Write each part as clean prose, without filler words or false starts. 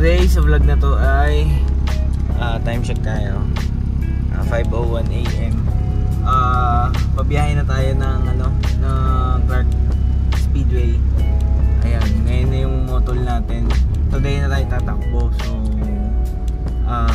Today sa vlog na to ay time check tayo, 5:01 AM. Pabiyahe na tayo ng Clark Speedway. Ayan, ngayon na yung motol natin. Today na tayo tatakbo. So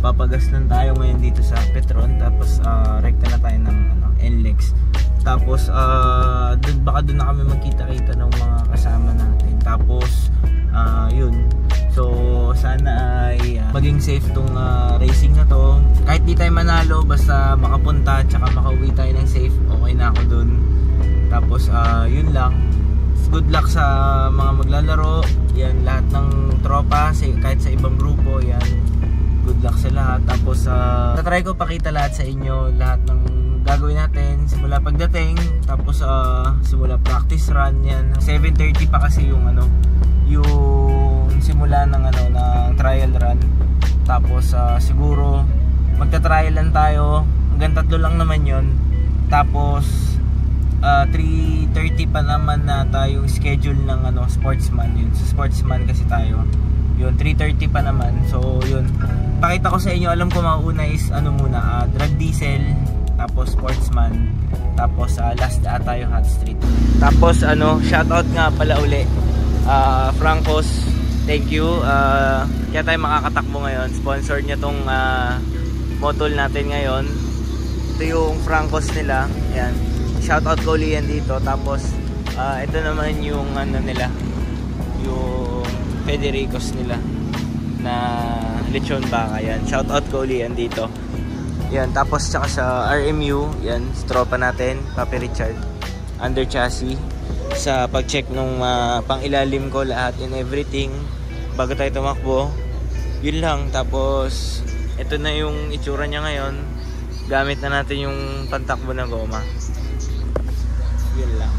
papagas lang tayo ngayon dito sa Petron. Tapos rekta na tayo ng NLEX. Tapos baka doon na kami magkita-kita ng mga kasama natin. Tapos yun. So sana ay maging safe tong racing na to. Kahit di tayo manalo, basta makapunta at saka makauwi tayo ng safe, okay na ako dun. Tapos yun lang. Good luck sa mga maglalaro. Yan, lahat ng tropa, kahit sa ibang grupo, yan. Good luck sa lahat. Tapos tatry ko pakita lahat sa inyo, lahat ng gagawin natin simula pagdating. Tapos simula practice run, yan. 7:30 pa kasi yung yung simula ng ng trial run. Tapos siguro magta-trial lang tayo. Hanggang 3 lang naman 'yon. Tapos 3:30 pa naman na tayong schedule ng sportsman. Yun, sa sportsman kasi tayo. Yun, 3:30 pa naman. So, yun. Pakita ko sa inyo, alam ko mauna is muna, drag diesel, tapos sportsman, tapos last tayo hot street. Tapos shoutout nga pala uli. Francos, thank you. Kaya tayo makakatakbo ngayon. Sponsor niya tong motol natin ngayon. Ito yung Francos nila. Yan. Shoutout ko ulit yan dito. Tapos ito naman yung nila, yung Federicos nila na lechon baka. Yan. Shoutout ko ulit yan dito. Yan. Tapos tsaka sa RMU, yan, tropa natin, Papi Richard, under chassis. Sa pag-check nung pang-ilalim ko lahat and everything bago tayo tumakbo. Yun lang. Tapos ito na yung itsura niya ngayon. Gamit na natin yung pantakbo ng goma. Yun lang.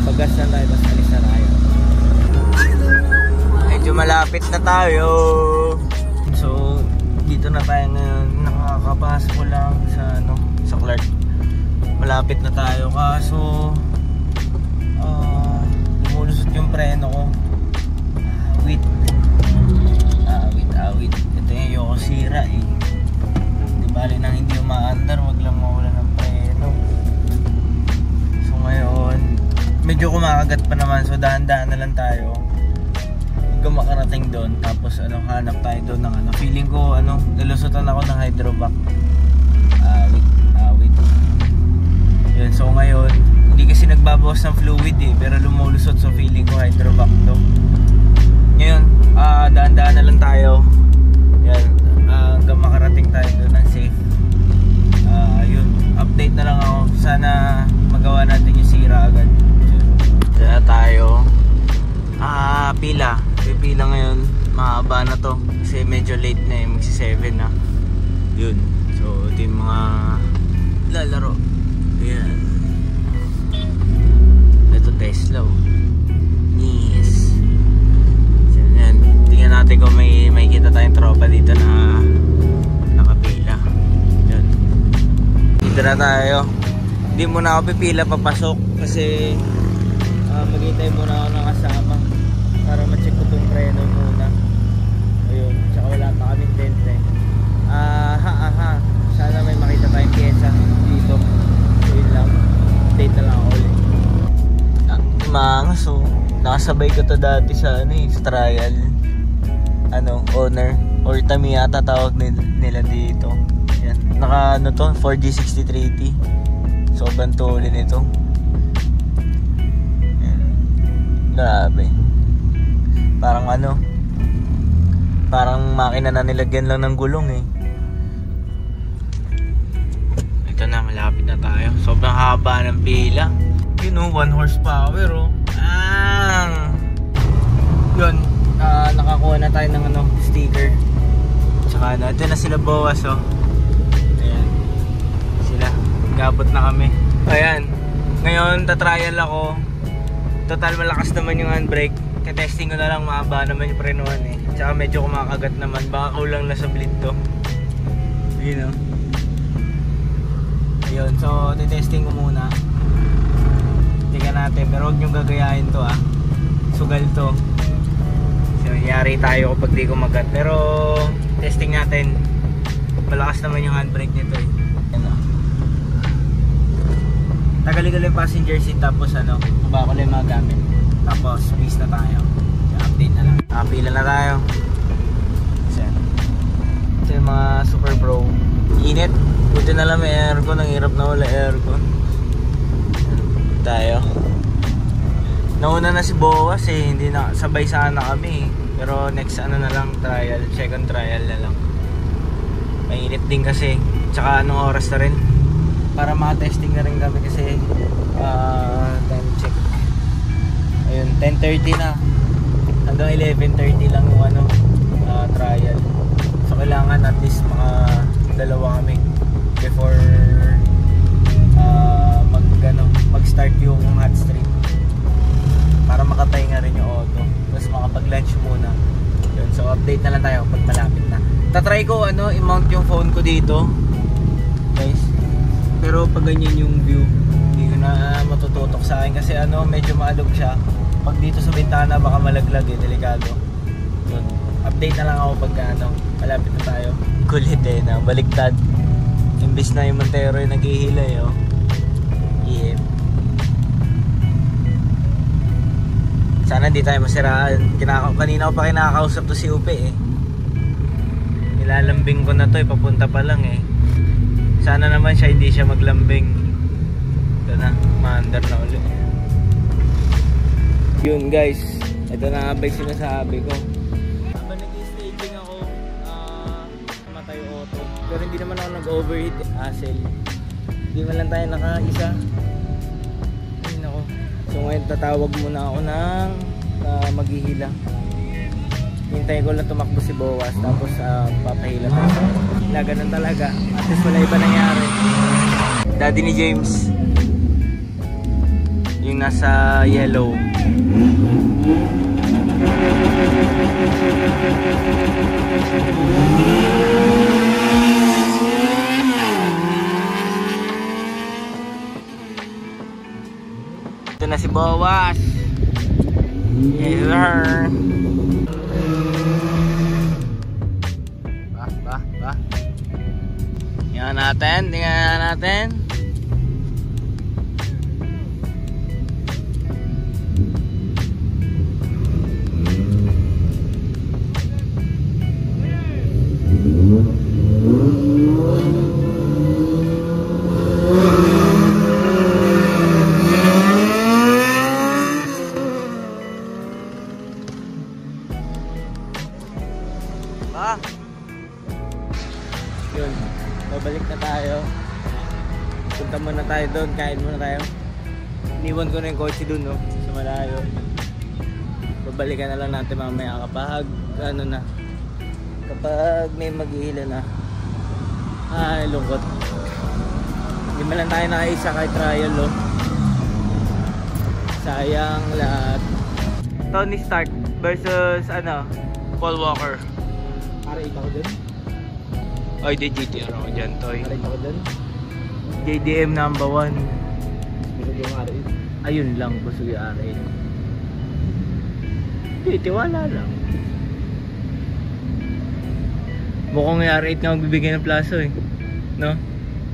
Paggas na tayo, basta alis na tayo. Medyo malapit na tayo. So dito na tayo ngayon. Nakakapasok ko lang sa Clark. Malapit na tayo, kaso lumulusot yung preno ko. Awit. Ito yung ayoko sira eh. Di bali nang hindi umaandar, wag lang mawala ng preno. So ngayon, medyo kumakagat pa naman, so dahan-dahan na lang tayo. Hanggang makarating doon. Tapos hanap tayo doon ng feeling ko nalusutan ako ng hydrovac. Awit. Yun, so ngayon hindi kasi nagbabawas ng fluid eh, pero lumulusot, so feeling ko hydrovac to. Ngayon daan-daan na lang tayo. Yan, hanggang makarating tayo doon ng safe. Yun, update na lang ako. Sana magawa natin yung sira agad. Diyan na tayo. Pila ngayon. Mahaba na to kasi medyo late na eh, magsi 7 na. Yun, so ito yung mga lalaro. Yan. Ito Tesla. Yes. So, yan. Tingnan natin kung may kita tayong tropa dito na nakapila. Yan. Dito na tayo. Hindi muna ako pipila papasok kasi maghintay muna ako ng kasama para ma-check ko itong preno muna. Ayun. Tsaka wala pa kaming dente. Sana may makita tayong pyesa dito. Yun lang. Update na lang ako ulit. So nakasabay ko to dati sa sa trial. Owner or Tamiya tawag nila dito. Yan. Naka to 4G63T. Sobrang tuloy nito. Yan. Grabe. Parang parang makina na nilagyan lang ng gulong eh. Ito na, malapit na tayo. Sobrang haba ng pila. 1 horsepower Yun, nakakuha na tayo ng sticker. Tsaka ito na sila bawas Ayan. Sila, gabot na kami. Ayan, ngayon tatrial ako. Total malakas naman yung handbrake. Testing ko na lang, mahaba naman yung prenuhan eh. Tsaka medyo kumakagat naman. Baka kulang na sa bleed to. Ayun, so titesting ko muna. Tingnan natin, pero huwag niyong gagayahin to Sugal to. So yari tayo kapag di kumagat. Pero testing natin. Malakas naman yung handbrake nito eh. Ano. Tagalin ko lang yung passenger seat tapos ano, baba ko lang yung mga gamit. Tapos peace na tayo. Update na lang. Pila na tayo. Ito yung mga Super Pro. Init. Buti na lang may aircon. Ang hirap na wala aircon. Tayo. Nauna na si Boas eh. Hindi na, sabay sana kami. Pero next ano na lang, trial. Second trial na lang. Mainit din kasi. Tsaka anong oras na rin. Para maka-testing na rin kami kasi time check. Ayun, 10:30 na. Hanggang 11:30 lang yung ano, trial. So kailangan at least mga dalawa kami before mag-start yung hot stream. Para makatay nga rin yung auto. Tapos makapag-lunch muna. Yun, so update na lang tayo pag malapit na. Tatry ko i-mount yung phone ko dito. Guys. Pero pag ganyan yung view, hindi ko na matututok sa akin kasi medyo maalog siya. Pag dito sa bintana baka malaglag eh, delikado. Yun. Update na lang ako pag malapit na tayo. Kulit eh na, baliktad. Imbis na yung Montero yung naghihilay oh. Yeah. Sana hindi tayo masiraan. Kanina ko pa kinakausap to si Upe eh. Nilalambing ko na to eh, papunta pa lang eh. Sana naman siya hindi siya maglambing. Ito na, maandar na ulit. Yun guys, ito na nga ba yung sinasabi ko. Habang nag-staging ako, namatay yung auto. Pero hindi naman ako nag-overheat hassle. Hindi man lang tayo nakaisa. Ayun ako. So ngayon tatawag muna ako ng maghihila. Hintayin ko lang tumakbo si Boas. Tapos papahila tayo. Ganun talaga. At least wala iba nangyari. Daddy ni James. Yung nasa yellow. Ito na si Boas. Yes sir. Ba. Tingnan natin. Yun, babalik na tayo. Punta muna tayo doon, kain muna tayo. Iniwan ko na yung kotse doon no, sa malayo. Babalikan na lang natin mamaya kapag kapag may maghihila na. Ay, lungkot. Hindi man lang tayo nakaisa kahit trial no. Sayang lahat. Tony Stark versus Paul Walker. R8 ako dun. Ay, di GTR ako dyan, Toy. R8 ako dun. JDM number 1. Busog yung R8. Ayun lang, busog yung R8. Hindi, tiwala lang. Mukhang yung R8 nga magbibigay ng plaso eh. No?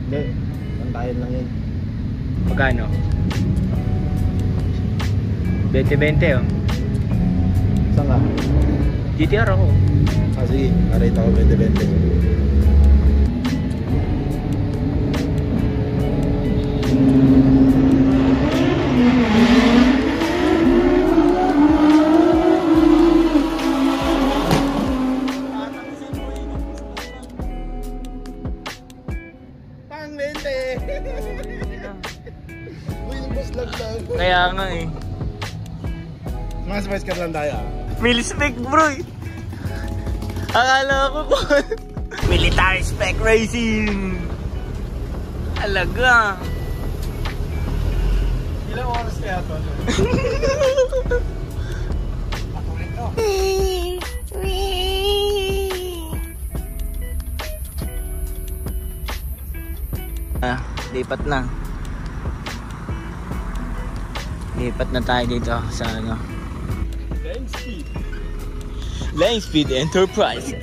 Hindi, pantayan lang yun. Magkano? 20-20 oh. Saan ka? GTR ako. Sige, R8 ako 20-20. Kaya nga eh. Mga spice car lang tayo. Mil-spec bro eh. Akala ko po military spec racing. Alaga. Ilang oras kaya ito? Patuloy ko. Lipat na. Lipat na tayo dito sa Lightspeed Enterprise.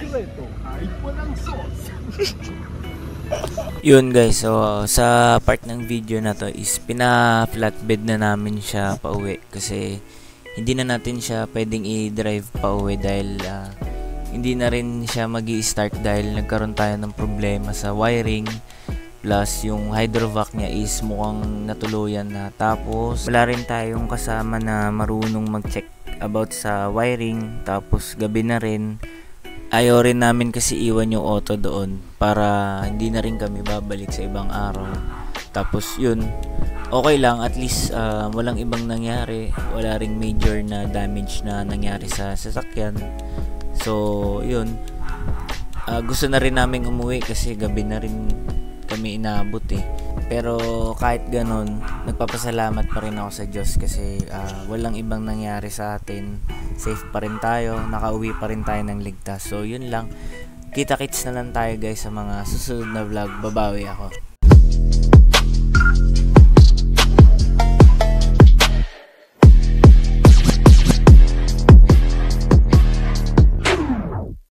Yun guys, so sa part ng video na to is pina-flatbed na namin siya pauwi kasi hindi na natin siya pwedeng i-drive pauwi dahil hindi na rin siya magi-start dahil nagkaroon tayo ng problema sa wiring, plus yung hydrovac niya is mukhang natuluyan na, tapos wala rin tayong kasama na marunong mag-check about sa wiring, tapos gabi na rin. Ayaw rin namin kasi iwan yung auto doon para hindi na rin kami babalik sa ibang araw. Tapos yun, okay lang, at least walang ibang nangyari, wala ring major na damage na nangyari sa sasakyan. So yun, gusto na rin namin umuwi kasi gabi na rin kami inaabot eh. Pero kahit ganon, nagpapasalamat pa rin ako sa Diyos kasi walang ibang nangyari sa atin. Safe pa rin tayo, nakauwi pa rin tayo ng ligtas. So yun lang, kita-kits na lang tayo guys sa mga susunod na vlog. Babawi ako.